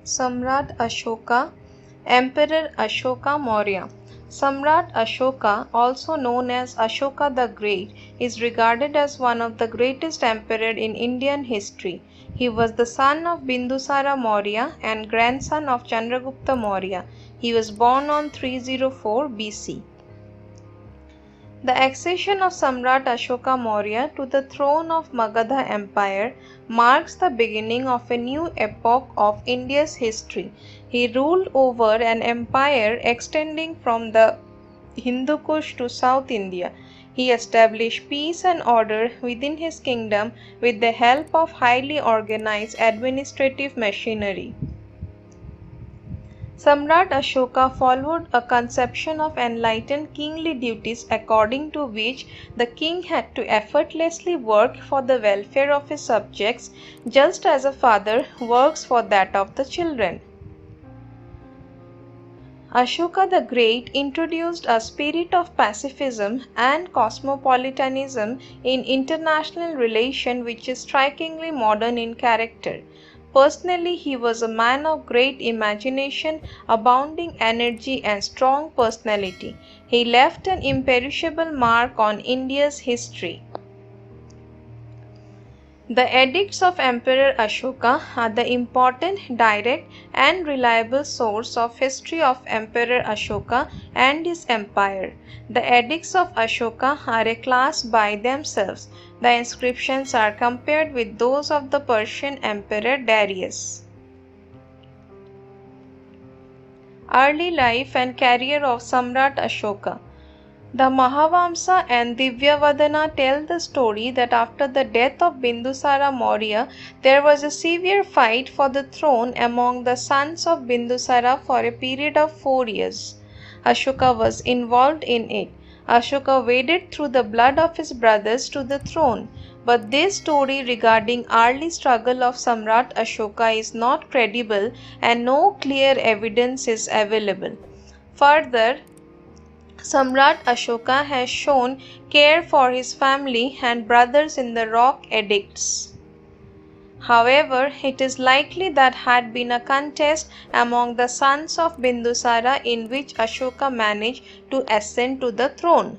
Samrat Ashoka, Emperor Ashoka Maurya. Samrat Ashoka, also known as Ashoka the Great, is regarded as one of the greatest emperors in Indian history. He was the son of Bindusara Maurya and grandson of Chandragupta Maurya. He was born on 304 BC. The accession of Samrat Ashoka Maurya to the throne of Magadha Empire marks the beginning of a new epoch of India's history. He ruled over an empire extending from the Hindu Kush to South India. He established peace and order within his kingdom with the help of highly organized administrative machinery. Samrat Ashoka followed a conception of enlightened kingly duties according to which the king had to effortlessly work for the welfare of his subjects just as a father works for that of the children. Ashoka the Great introduced a spirit of pacifism and cosmopolitanism in international relations which is strikingly modern in character. Personally, he was a man of great imagination, abounding energy and strong personality. He left an imperishable mark on India's history. The edicts of Emperor Ashoka are the important, direct and reliable source of history of Emperor Ashoka and his empire. The edicts of Ashoka are a class by themselves. The inscriptions are compared with those of the Persian Emperor Darius. Early life and career of Samrat Ashoka. The Mahavamsa and Divyavadana tell the story that after the death of Bindusara Maurya, there was a severe fight for the throne among the sons of Bindusara for a period of 4 years. Ashoka was involved in it. Ashoka waded through the blood of his brothers to the throne. But this story regarding early struggle of Samrat Ashoka is not credible and no clear evidence is available. Further, Samrat Ashoka has shown care for his family and brothers in the rock edicts. However, it is likely that had been a contest among the sons of Bindusara in which Ashoka managed to ascend to the throne.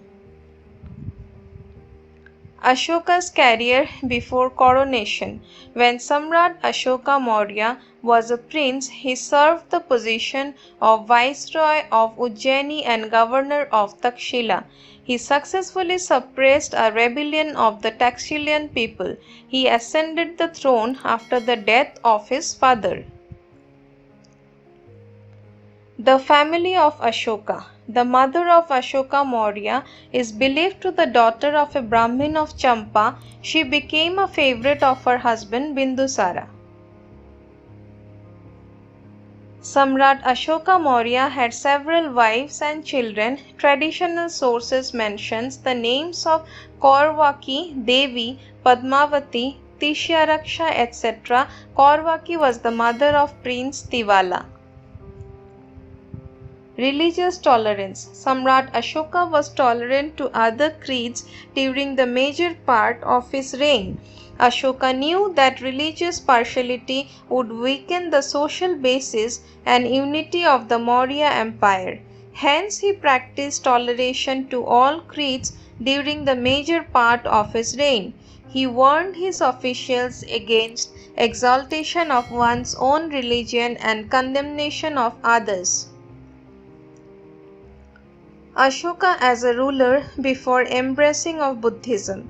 Ashoka's career before coronation. When Samrat Ashoka Maurya was a prince, he served the position of Viceroy of Ujjaini and Governor of Takshila. He successfully suppressed a rebellion of the Takshilian people. He ascended the throne after the death of his father. The family of Ashoka. The mother of Ashoka Maurya is believed to be the daughter of a Brahmin of Champa. She became a favorite of her husband Bindusara. Samrat Ashoka Maurya had several wives and children. Traditional sources mentions the names of Kaurvaki, Devi, Padmavati, Tishyaraksha, etc. Kaurvaki was the mother of Prince Tivala. Religious tolerance. Samrat Ashoka was tolerant to other creeds during the major part of his reign. Ashoka knew that religious partiality would weaken the social basis and unity of the Maurya Empire. Hence, he practiced toleration to all creeds during the major part of his reign. He warned his officials against exaltation of one's own religion and condemnation of others. Ashoka as a ruler before embracing of Buddhism.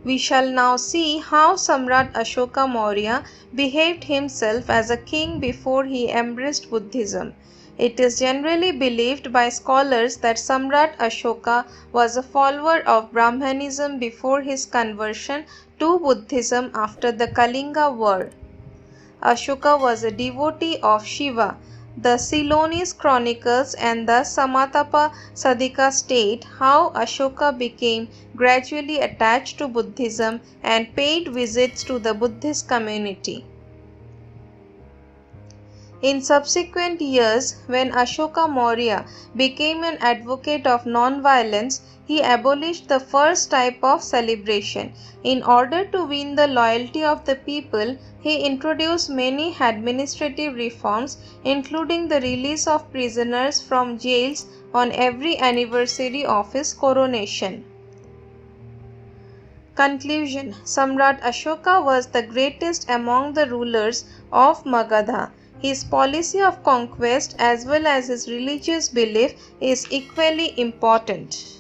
We shall now see how Samrat Ashoka Maurya behaved himself as a king before he embraced Buddhism. It is generally believed by scholars that Samrat Ashoka was a follower of Brahmanism before his conversion to Buddhism after the Kalinga War. Ashoka was a devotee of Shiva. The Ceylonese chronicles and the Samatapa Sadika state how Ashoka became gradually attached to Buddhism and paid visits to the Buddhist community. In subsequent years, when Ashoka Maurya became an advocate of non-violence, he abolished the first type of celebration. In order to win the loyalty of the people, he introduced many administrative reforms, including the release of prisoners from jails on every anniversary of his coronation. Conclusion. Samrat Ashoka was the greatest among the rulers of Magadha. His policy of conquest as well as his religious belief is equally important.